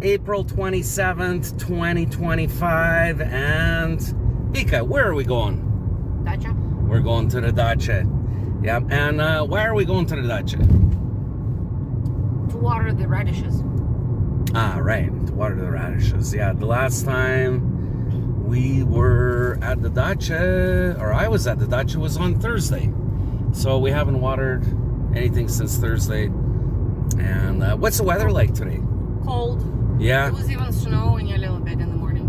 April 27th, 2025. And Vika, where are we going? Dacha? We're going to the dacha. Yeah, and why are we going to the dacha? To water the radishes. Ah, right, to water the radishes. Yeah, the last time we were at the dacha, or I was at the dacha, was on Thursday. So we haven't watered anything since Thursday. And what's the weather like today? Cold. Yeah. It was even snowing a little bit in the morning.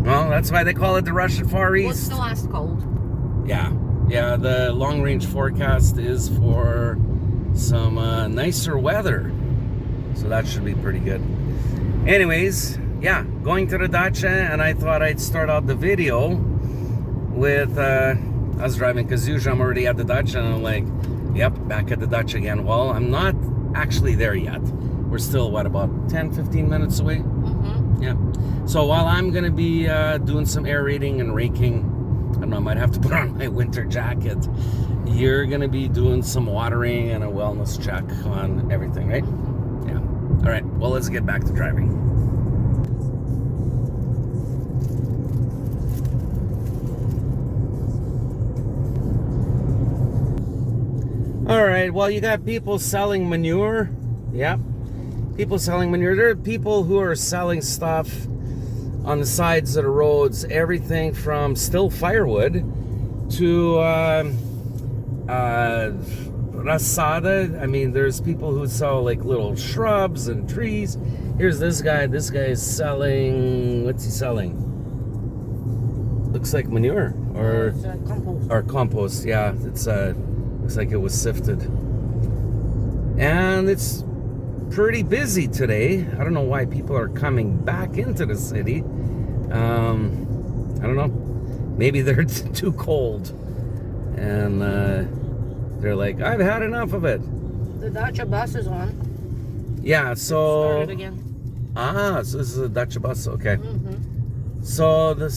Well, that's why they call it the Russian Far East. What's the last cold? Yeah. Yeah, the long-range forecast is for some nicer weather. So that should be pretty good. Anyways, yeah, going to the dacha, and I thought I'd start out the video with, I was driving Kazuja, I'm already at the dacha, and I'm like, yep, back at the dacha again. Well, I'm not actually there yet. We're still, what, about 10, 15 minutes away? Mm-hmm. Yeah. So while I'm going to be doing some aerating and raking, I don't know, I might have to put on my winter jacket, you're going to be doing some watering and a wellness check on everything, right? Yeah. All right, well, let's get back to driving. All right, well, you got people selling manure. Yep. People selling manure. There are people who are selling stuff on the sides of the roads, everything from still firewood to rasada. I mean, there's people who sell like little shrubs and trees. Here's this guy. This guy is selling, what's he selling? Looks like manure or compost. Or compost. Yeah, it's looks like it was sifted. And it's pretty busy today. I don't know why people are coming back into the city. I don't know. Maybe they're too cold. And they're like, I've had enough of it. The dacha bus is on. Yeah, so... Started again. Ah, so this is a dacha bus, okay. Mm-hmm. So the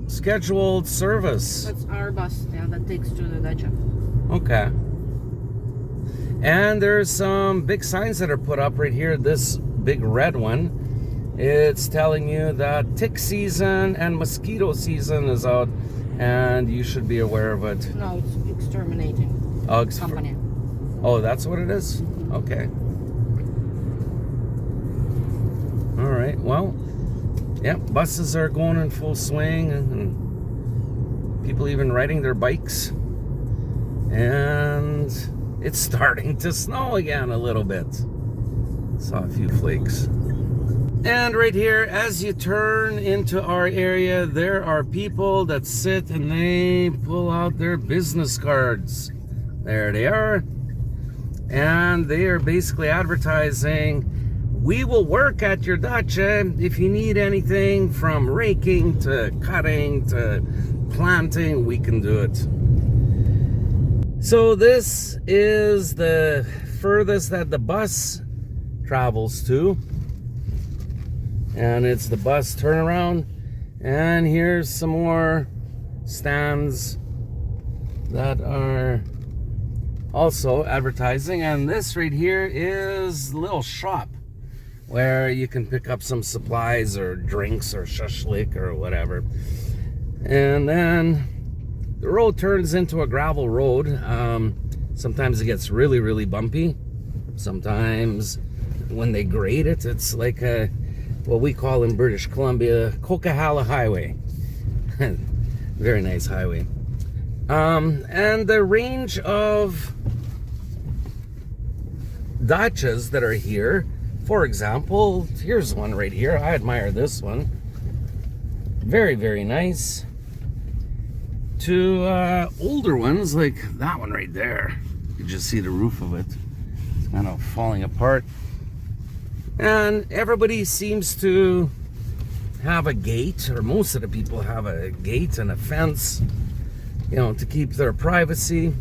scheduled service. That's our bus, yeah, that takes to the dacha. Okay. And there's some big signs that are put up right here. This big red one, it's telling you that tick season and mosquito season is out, and you should be aware of it. No, it's exterminating company. Oh, that's what it is? Okay. All right, well, yeah, buses are going in full swing, and people even riding their bikes. And it's starting to snow again a little bit. Saw a few flakes. And right here, as you turn into our area, there are people that sit and they pull out their business cards. There they are. And they are basically advertising, we will work at your dacha if you need anything from raking to cutting to planting, we can do it. So this is the furthest that the bus travels to. And it's the bus turnaround. And here's some more stands that are also advertising. And this right here is a little shop where you can pick up some supplies or drinks or shashlik or whatever. And then the road turns into a gravel road. Sometimes it gets really, really bumpy. Sometimes when they grade it, it's like a, what we call in British Columbia, Coquihalla Highway. Very nice highway. And the range of dachas that are here, for example, here's one right here. I admire this one. Very, very nice. To older ones like that one right there. You can just see the roof of it. It's kind of falling apart. And everybody seems to have a gate, or most of the people have a gate and a fence, you know, to keep their privacy.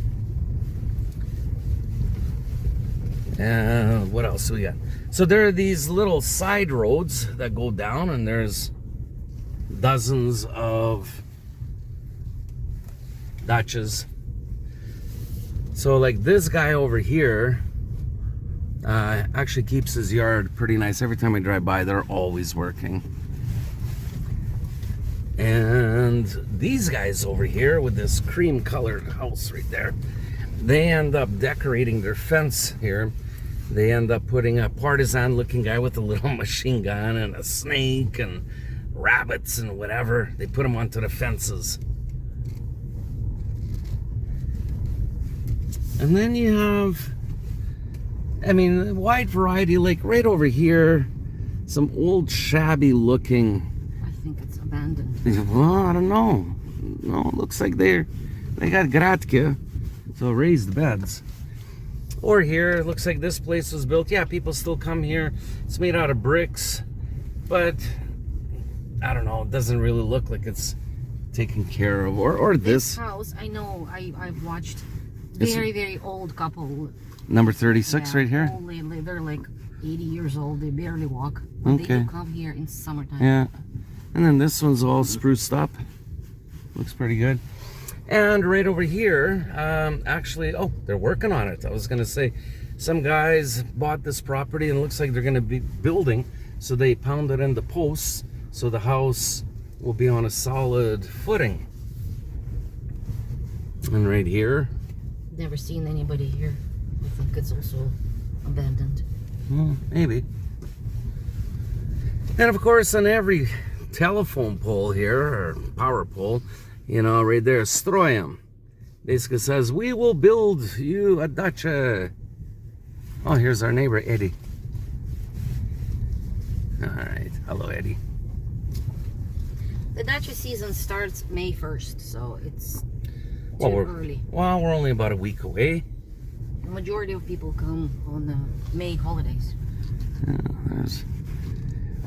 And what else do we got? So there are these little side roads that go down, and there's dozens of dachas. So like this guy over here, Actually keeps his yard pretty nice. Every time I drive by, they're always working. And these guys over here with this cream colored house right there, they end up decorating their fence here. They end up putting a partisan looking guy with a little machine gun and a snake and rabbits and whatever. They put them onto the fences. And then you have, I mean, a wide variety, like right over here, some old shabby looking. I think it's abandoned. Well, I don't know. No, it looks like they got gratka, so raised beds. Or here, it looks like this place was built. Yeah, people still come here. It's made out of bricks, but I don't know. It doesn't really look like it's taken care of. Or this house, I know. I've watched very old couple. Number 36 right here. They're like 80 years old. They barely walk. But they do come here in summertime. Yeah. And then this one's all spruced up. Looks pretty good. And right over here, actually, oh, they're working on it. I was going to say, some guys bought this property and it looks like they're going to be building. So they pounded in the posts so the house will be on a solid footing. And right here. Never seen anybody here. I think it's also abandoned. Well, maybe. And of course, on every telephone pole here, or power pole, you know, right there, Stroyam. Basically says, we will build you a dacha. Oh, here's our neighbor, Eddie. All right. Hello, Eddie. The dacha season starts May 1st, so it's too early. Well, we're only about a week away. The majority of people come on the May holidays.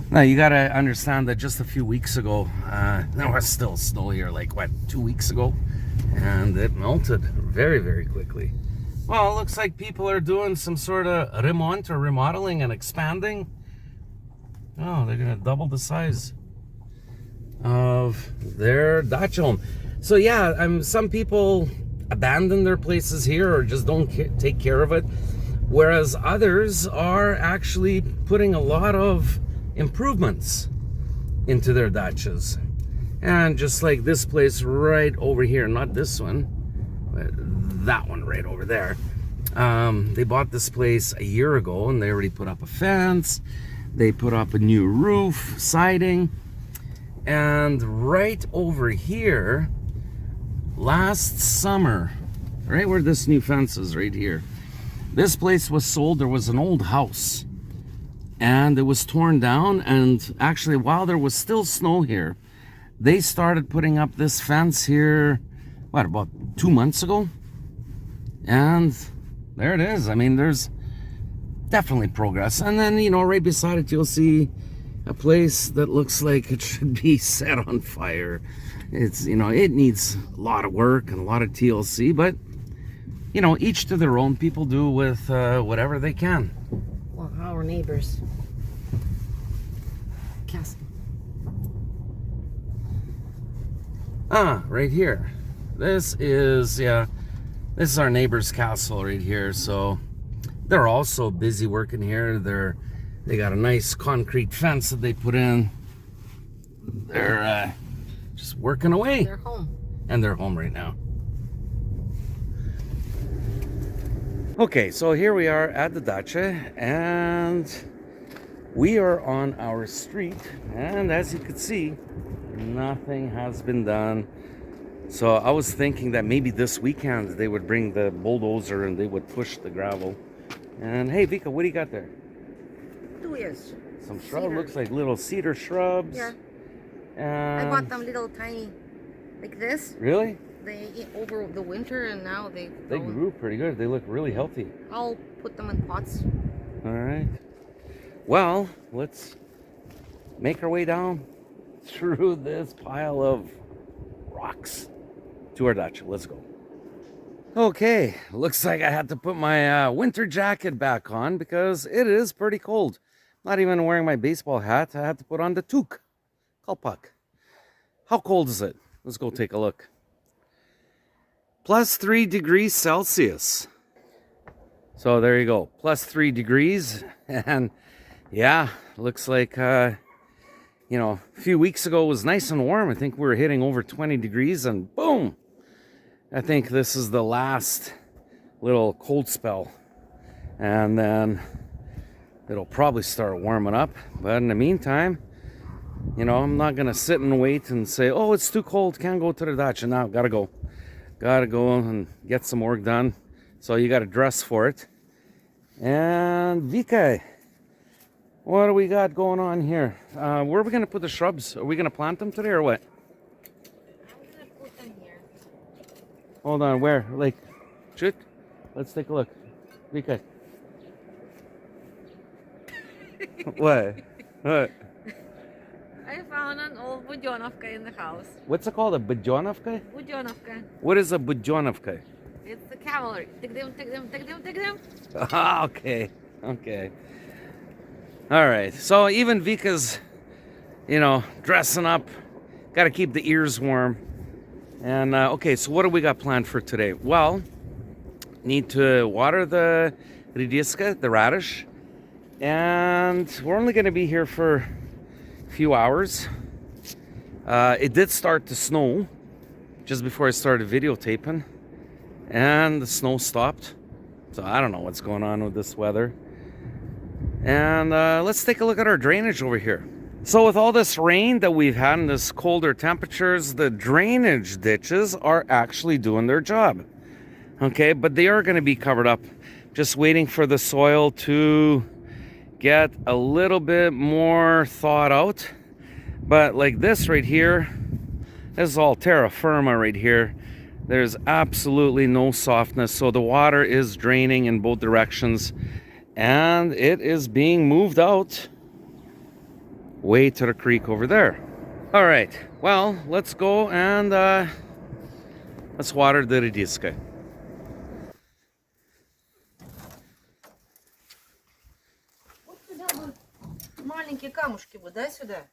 Now, you got to understand that just a few weeks ago, there was still snow here, like, what, 2 weeks ago? And it melted very quickly. Well, it looks like people are doing some sort of remont or remodeling and expanding. Oh, they're going to double the size of their dacha home. So, yeah, some people abandon their places here or just don't take care of it. Whereas others are actually putting a lot of improvements into their dachas. And just like this place right over here, not this one, but that one right over there. They bought this place a year ago and they already put up a fence. They put up a new roof, siding. And right over here, last summer, right where this new fence is right here, this place was sold. There was an old house and it was torn down, and actually while there was still snow here, they started putting up this fence here, what, about 2 months ago? And there it is. I mean, there's definitely progress. And then, you know, right beside it, you'll see a place that looks like it should be set on fire. It's, you know, it needs a lot of work and a lot of TLC, but, you know, each to their own. People do with whatever they can. Well, our neighbors. Castle. Right here. This is our neighbor's castle right here. So they're also busy working here. They got a nice concrete fence that they put in. They're just working away. They're home. And they're home right now. Okay, so here we are at the dacha, and we are on our street, and as you can see, nothing has been done. So I was thinking that maybe this weekend they would bring the bulldozer and they would push the gravel. And hey, Vika, what do you got there? 2 years. Some shrub, looks like little cedar shrubs. Yeah. I bought them little tiny, like this. Really? They eat over the winter, and now they grew pretty good. They look really healthy. I'll put them in pots. All right. Well, let's make our way down through this pile of rocks to our dacha. Let's go. Okay, looks like I had to put my winter jacket back on because it is pretty cold. Not even wearing my baseball hat. I had to put on the toque, kalpak. How cold is it? Let's go take a look. +3 degrees Celsius. So there you go, +3 degrees. And yeah, looks like, you know, a few weeks ago it was nice and warm. I think we were hitting over 20 degrees and boom. I think this is the last little cold spell. And then it'll probably start warming up. But in the meantime, you know, I'm not going to sit and wait and say, oh, it's too cold, can't go to the dacha. Now, gotta go. Gotta go and get some work done. So you got to dress for it. And Vika, what do we got going on here? Where are we going to put the shrubs? Are we going to plant them today or what? I'm gonna put them here. Hold on, where? Like, shoot. Let's take a look. Vika. What? What? I found an old budyonovka in the house. What's it called? A budyonovka? Budyonovka. What is a budyonovka? It's the cavalry. Take them, take them, take them, take them. Okay. Okay. All right. So even Vika's, you know, dressing up. Got to keep the ears warm. And okay, so what do we got planned for today? Well, need to water the radishes, the radish. And we're only going to be here for a few hours. It did start to snow just before I started videotaping. And the snow stopped. So I don't know what's going on with this weather. And let's take a look at our drainage over here. So with all this rain that we've had and this colder temperatures, the drainage ditches are actually doing their job. Okay, but they are going to be covered up. Just waiting for the soil to get a little bit more thawed out. But like this right here, this is all terra firma right here. There's absolutely no softness, so the water is draining in both directions and it is being moved out way to the creek over there. All right, well, let's go and let's water the radiska. Маленькие камушки вот, да, сюда?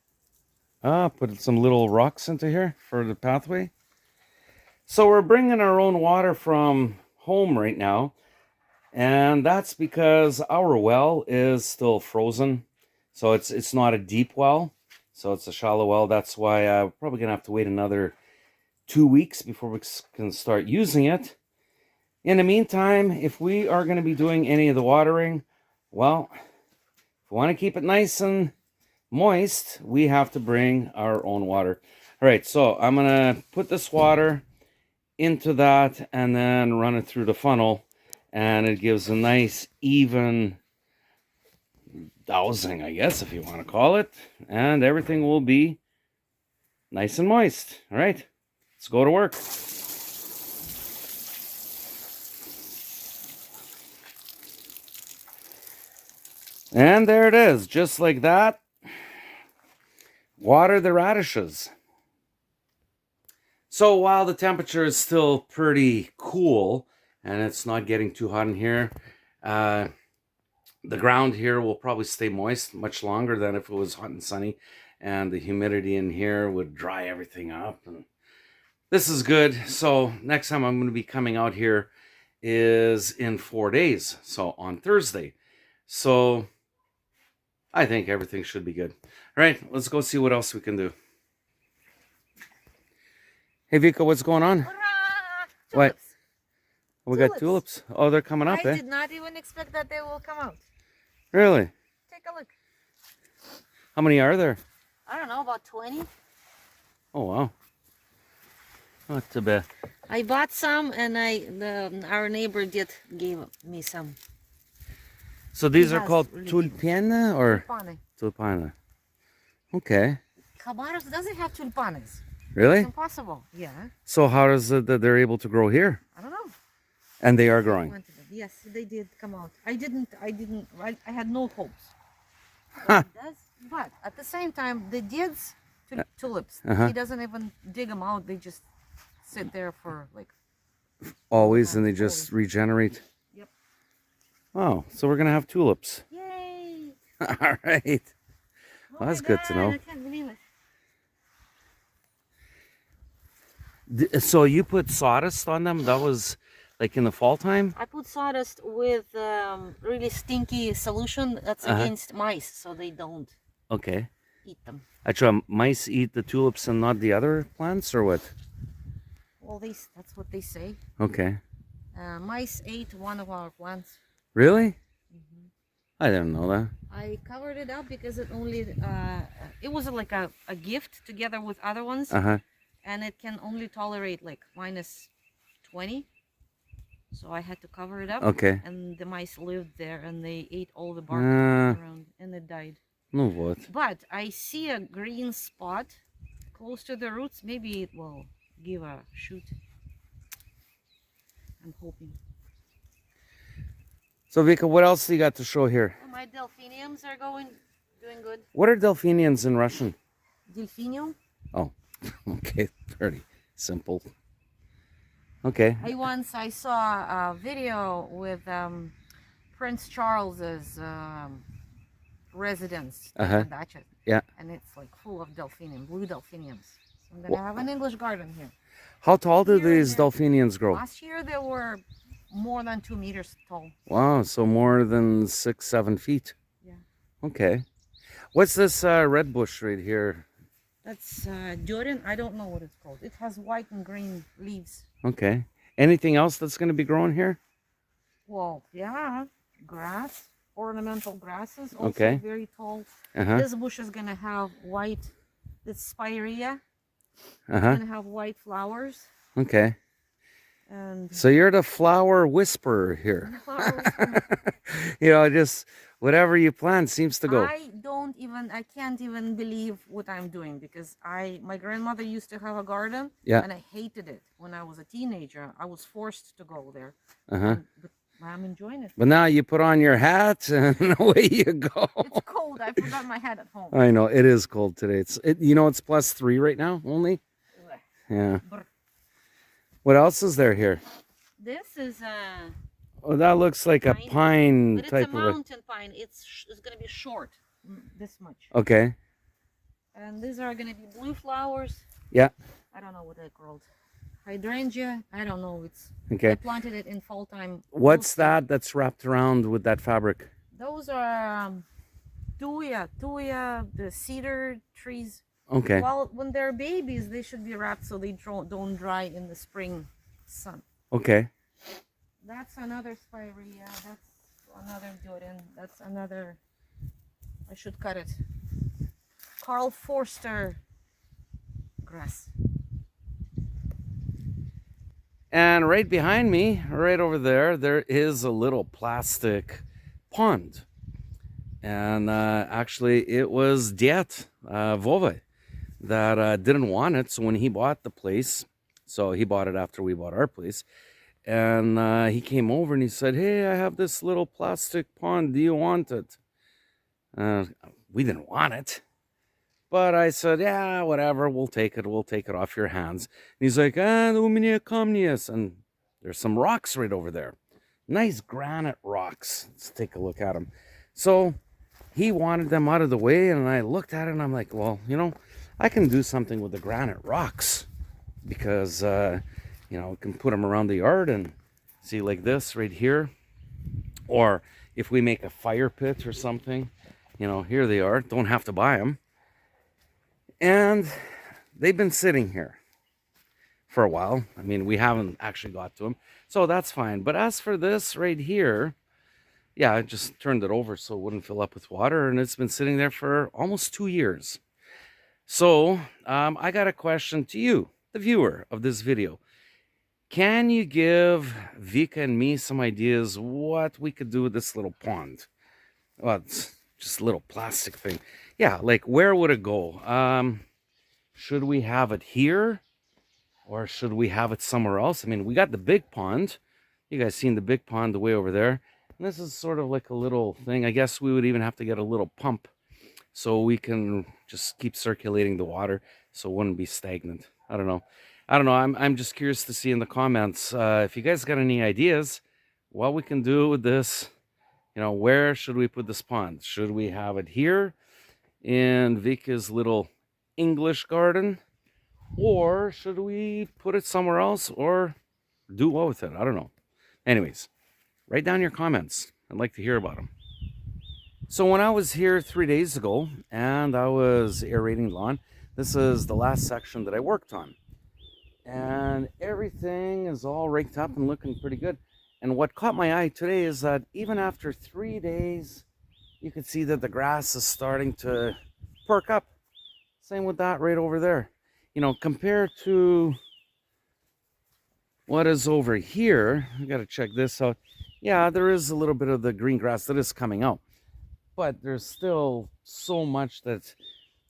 Put some little rocks into here for the pathway. So we're bringing our own water from home right now, and that's because our well is still frozen. So it's not a deep well, so it's a shallow well. That's why we're probably gonna have to wait another 2 weeks before we can start using it. In the meantime, if we are going to be doing any of the watering, well, if we want to keep it nice and moist, we have to bring our own water. All right, so I'm going to put this water into that and then run it through the funnel, and it gives a nice even dousing, I guess, if you want to call it, and everything will be nice and moist. All right, let's go to work. And there it is, just like that. Water the radishes. So while the temperature is still pretty cool and it's not getting too hot in here, the ground here will probably stay moist much longer than if it was hot and sunny, and the humidity in here would dry everything up. And this is good. So next time I'm going to be coming out here is in 4 days, so on Thursday. So I think everything should be good. All right, let's go see what else we can do. Hey Vika, what's going on? Hurrah! What? Tulips. We got tulips. Oh, they're coming up, I did not even expect that they will come out. Really? Take a look. How many are there? I don't know, about 20. Oh, wow. Not too bad. I bought some, and our neighbor gave me some. So these He are has called really tulpana or Tulpane. tulpana? Okay. Khabarovsk doesn't have tulpanes. Really? It's impossible. Yeah. So how is it that they're able to grow here? I don't know. And they are growing. Yes, they did come out. I had no hopes. Huh. But at the same time, the deeds tulips, Uh-huh. he doesn't even dig them out. They just sit there for like Always, and they just regenerate? Yep. Oh, so we're going to have tulips. Yay! All right. Well, that's good to know. I can't believe it. So you put sawdust on them? That was Like in the fall time? I put sawdust with really stinky solution that's against mice, so they don't Okay. eat them. Actually, mice eat the tulips and not the other plants, or what? Well, that's what they say. Okay. Mice ate one of our plants. Really? I didn't know that. I covered it up because it was like a gift together with other ones, Uh-huh. and it can only tolerate like minus 20. So I had to cover it up. Okay. And the mice lived there, and they ate all the bark Uh, around, and it died. no what? But I see a green spot close to the roots. Maybe it will give a shoot. I'm hoping. So Vika, what else do you got to show here? Oh, my delphiniums are doing good. What are delphiniums in Russian? Delphinium? Oh, okay, pretty simple. Okay. I saw a video with Prince Charles's residence in the dacha. Yeah. And it's like full of delphinium, blue delphiniums. So I'm gonna have an English garden here. How tall do these delphiniums grow? Last year they were more than 2 meters tall. Wow, so more than 6, 7 feet. Yeah. Okay. What's this red bush right here? That's Jordan. I don't know what it's called. It has white and green leaves. Okay. Anything else that's going to be growing here? Well, yeah, grass, ornamental grasses, also Okay. very tall. Uh-huh. This bush is gonna have white. This spirea. Uh-huh. It's gonna have white flowers. Okay. And so you're the flower whisperer here. You know, just whatever you plant seems to go. I can't even believe what I'm doing, because my grandmother used to have a garden. Yeah. And I hated it when I was a teenager. I was forced to go there. Uh-huh. But I'm enjoying it. But now you put on your hat and away you go. It's cold. I forgot my hat at home. I know, it is cold today. It's +3 right now only. Yeah. What else is there here? This is Oh, that looks like a pine but type it's a of mountain pine. It's gonna be short, this much. Okay. And these are gonna be blue flowers. Yeah. I don't know what they're called. Hydrangea. I don't know. Okay. I planted it in fall time. What's that that's wrapped around with that fabric? Those are tuya, the cedar trees. Okay. Well, when they're babies, they should be wrapped so they don't dry in the spring sun. Okay. That's another spirea. That's another Jordan. That's another. I should cut it. Carl Forster grass. And right behind me, right over there, there is a little plastic pond. And actually, it was Dad, Vova, that didn't want it. So when he bought the place, so he bought it after we bought our place, and he came over and he said, "Hey, I have this little plastic pond. Do you want it?" We didn't want it. But I said, "Yeah, whatever, we'll take it. We'll take it off your hands." And he's like, у меня камни. And there's some rocks right over there. Nice granite rocks. Let's take a look at them. So he wanted them out of the way, and I looked at it, and I'm like, well, you know, I can do something with the granite rocks, because, you know, we can put them around the yard and see, like this right here. Or if we make a fire pit or something, you know, here they are. Don't have to buy them. And they've been sitting here for a while. I mean, we haven't actually got to them, so that's fine. But as for this right here, yeah, I just turned it over so it wouldn't fill up with water, and it's been sitting there for almost 2 years. So I got a question to you, the viewer of this video. Can you give Vika and me some ideas what we could do with this little pond? Well, it's just a little plastic thing. Yeah, like where would it go? Should we have it here, or should we have it somewhere else? I mean, we got the big pond. You guys seen the big pond way over there. And this is sort of like a little thing. I guess we would even have to get a little pump so we can just keep circulating the water so it wouldn't be stagnant. I don't know. I'm just curious to see in the comments if you guys got any ideas what we can do with this. You know, where should we put this pond? Should we have it here in Vika's little English garden, or should we put it somewhere else, or do what with it? I don't know. Anyways, write down your comments. I'd like to hear about them. So when I was here 3 days ago and I was aerating the lawn, this is the last section that I worked on. And everything is all raked up and looking pretty good. And what caught my eye today is that even after 3 days, you can see that the grass is starting to perk up. Same with that right over there. You know, compared to what is over here, I gotta check this out. Yeah, there is a little bit of the green grass that is coming out, but there's still so much that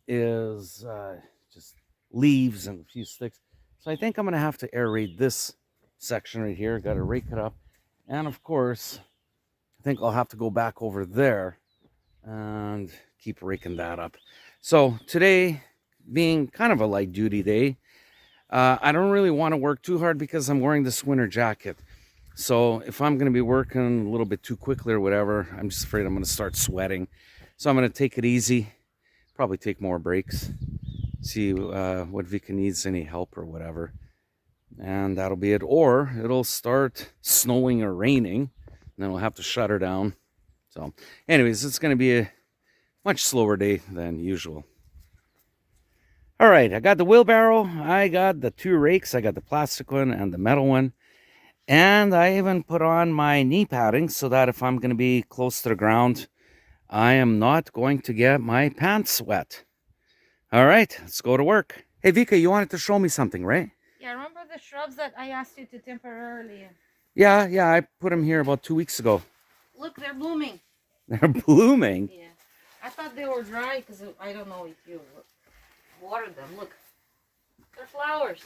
is just leaves and a few sticks. So I think I'm gonna have to aerate this section right here. Got to rake it up, and of course, I think I'll have to go back over there and keep raking that up. So today, being kind of a light duty day, I don't really want to work too hard because I'm wearing this winter jacket. So if I'm going to be working a little bit too quickly or whatever, I'm just afraid I'm going to start sweating. So I'm going to take it easy, probably take more breaks, see what Vika needs, any help or whatever. And that'll be it. Or it'll start snowing or raining, and then we'll have to shut her down. So anyways, it's going to be a much slower day than usual. All right, I got the wheelbarrow, I got the 2 rakes, I got the plastic one and the metal one. And I even put on my knee padding so that if I'm going to be close to the ground, I am not going to get my pants wet. All right, let's go to work. Hey, Vika, you wanted to show me something, right? Yeah, remember the shrubs that I asked you to temporarily? Yeah, I put them here about 2 weeks ago. Look, they're blooming. They're blooming? Yeah. I thought they were dry because I don't know if you watered them. Look, they're flowers.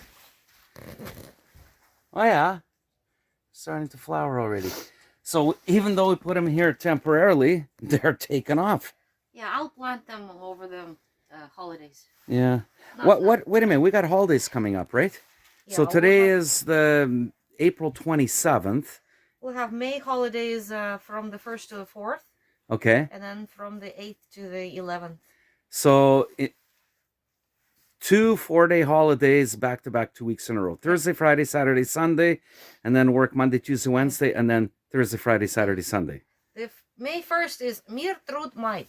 Oh, yeah. Starting to flower already. So even though we put them here temporarily, they're taking off. Yeah, I'll plant them over the holidays. Yeah. Wait a minute. We got holidays coming up, right? Yeah, so today is the April 27th. We'll have May holidays from the 1st to the 4th. Okay. And then from the 8th to the 11th. So 2 4-day holidays back to back 2 weeks in a row. Thursday, Friday, Saturday, Sunday, and then work Monday, Tuesday, Wednesday, and then Thursday, Friday, Saturday, Sunday. May 1st is Mir Trud Mai,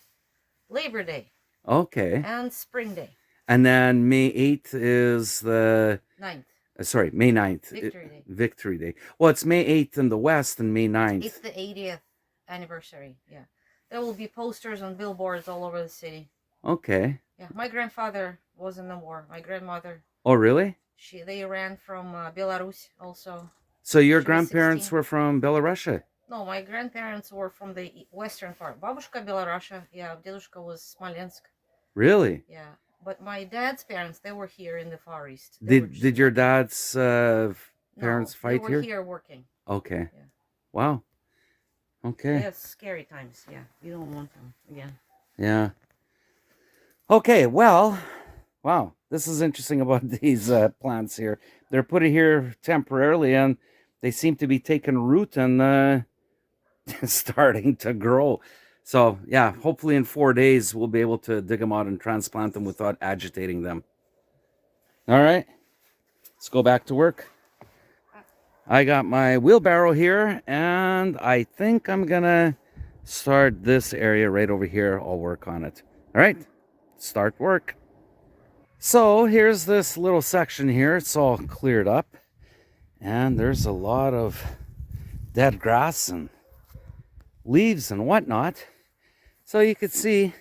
Labor Day. Okay. And Spring Day. And then May 8th is the 9th. Sorry, May 9th. Victory Day. Victory Day. Well, it's May 8th in the West and May 9th. It's the 80th anniversary, yeah. There will be posters on billboards all over the city. Okay. Yeah, my grandfather was in the war. My grandmother. Oh, really? They ran from Belarus also. So your grandparents were from Belarus? No, my grandparents were from the western part. Babushka Belarus, yeah, Dedushka was Smolensk. Really? Yeah, but my dad's parents, they were here in the Far East. Did your dad's parents fight here? They were here working. Okay. Yeah. Wow. Okay. Yeah, scary times. Yeah, you don't want them again. Yeah. Okay, well, wow, this is interesting about these plants here. They're put here temporarily, and they seem to be taking root and starting to grow. So, yeah, hopefully in 4 days, we'll be able to dig them out and transplant them without agitating them. All right, let's go back to work. I got my wheelbarrow here, and I think I'm going to start this area right over here. I'll work on it. All right. Start work. So here's this little section here. It's all cleared up, and there's a lot of dead grass and leaves and whatnot. So you can see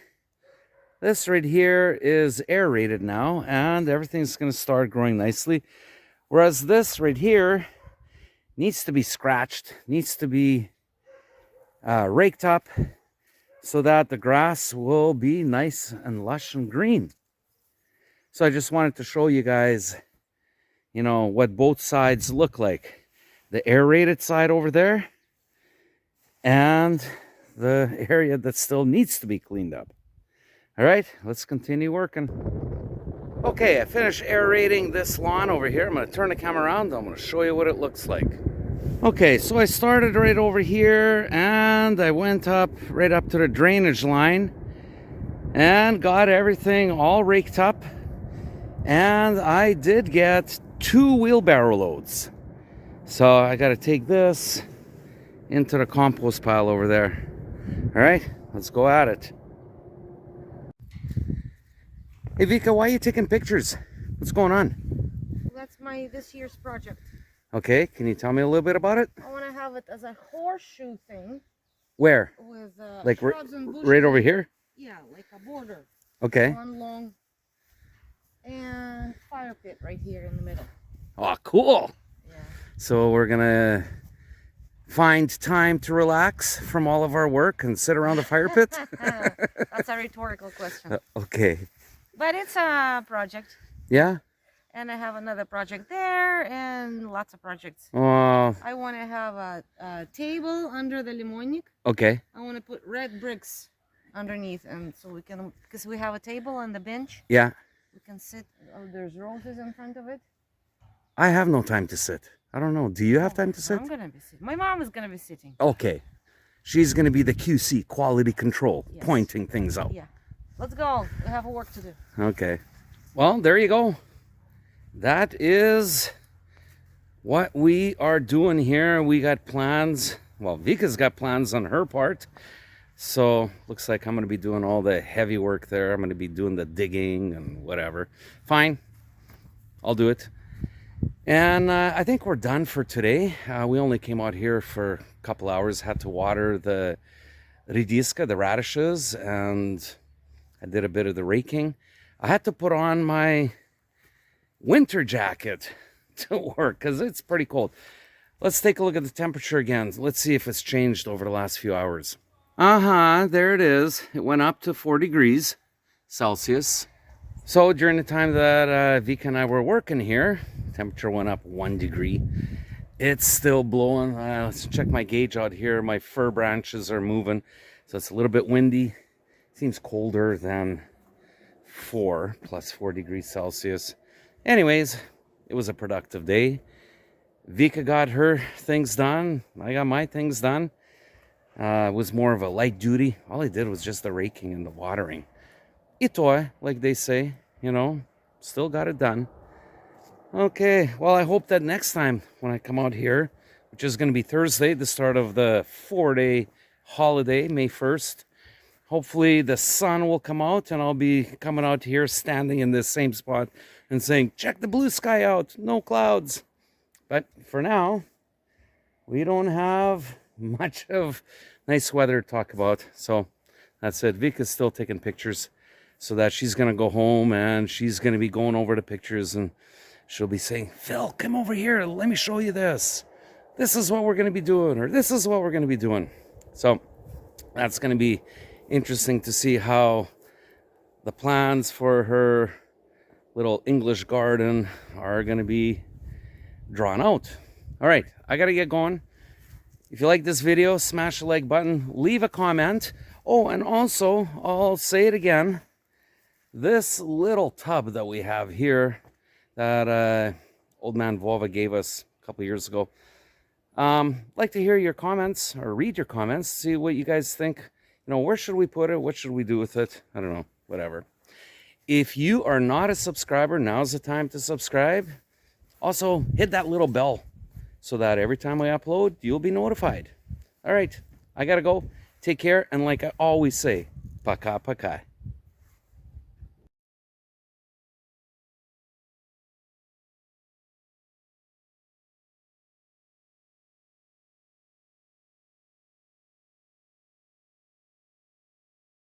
this right here is aerated now, and everything's going to start growing nicely, whereas this right here needs to be scratched, needs to be raked up, so that the grass will be nice and lush and green. So I just wanted to show you guys, you know, what both sides look like. The aerated side over there and the area that still needs to be cleaned up. All right, let's continue working. Okay, I finished aerating this lawn over here. I'm going to turn the camera around. I'm going to show you what it looks like. Okay, so I started right over here and I went up right up to the drainage line and got everything all raked up, and I did get 2 wheelbarrow loads. So I got to take this into the compost pile over there. All right, let's go at it. Hey Vika, why are you taking pictures? What's going on? That's my this year's project. Okay, can you tell me a little bit about it? I want to have it as a horseshoe thing Where? with Like shrubs and bushes. right over here? Yeah, like a border. Okay. One long and fire pit right here in the middle. Oh, cool. Yeah. So we're gonna find time to relax from all of our work and sit around the fire pit? That's a rhetorical question. Okay. But it's a project. Yeah? And I have another project there and lots of projects. Oh, I want to have a table under the limonik. okay. I want to put red bricks underneath, and so we can, because we have a table on the bench, Yeah. we can sit. Oh, there's roses in front of it. I have no time to sit. I don't know. Do you have time to sit? I'm gonna be sitting. My mom is gonna be sitting. Okay. She's going to be the QC, quality control, Yes. pointing things out. Yeah. Let's go. We have work to do. Okay. Well, there you go. That is what we are doing here. We got plans. Well, Vika's got plans on her part. So looks like I'm going to be doing all the heavy work there. I'm going to be doing the digging and whatever. Fine. I'll do it. And I think we're done for today. We only came out here for a couple hours, had to water the radiska, the radishes, and I did a bit of the raking. I had to put on my winter jacket to work because it's pretty cold. Let's take a look at the temperature again. Let's see if it's changed over the last few hours. There it is. It went up to 4 degrees Celsius. So during the time that Vika and I were working here, temperature went up 1 degree. It's still blowing. Let's check my gauge out here. My fir branches are moving, so it's a little bit windy. Seems colder than 4 plus 4 degrees Celsius. Anyways, it was a productive day. Vika got her things done. I got my things done. It was more of a light duty. All I did was just the raking and the watering. Itoy, like they say, you know, still got it done. Okay, well, I hope that next time when I come out here, which is going to be Thursday, the start of the 4-day holiday, May 1st, hopefully the sun will come out and I'll be coming out here standing in this same spot and saying, check the blue sky out, no clouds. But for now, we don't have much of nice weather to talk about. So that's it. Vika's still taking pictures so that she's going to go home and she's going to be going over the pictures and she'll be saying, Phil, come over here. Let me show you this. This is what we're going to be doing, or this is what we're going to be doing. So that's going to be interesting to see how the plans for her little English garden are going to be drawn out. All right, I got to get going. If you like this video, smash the like button, leave a comment. Oh, and also, I'll say it again. This little tub that we have here that old man Vova gave us a couple years ago. Like to hear your comments or read your comments, see what you guys think. You know, where should we put it? What should we do with it? I don't know, whatever. If you are not a subscriber, now's the time to subscribe. Also, hit that little bell so that every time I upload, you'll be notified. All right, I gotta go. Take care, and like I always say, paka paka.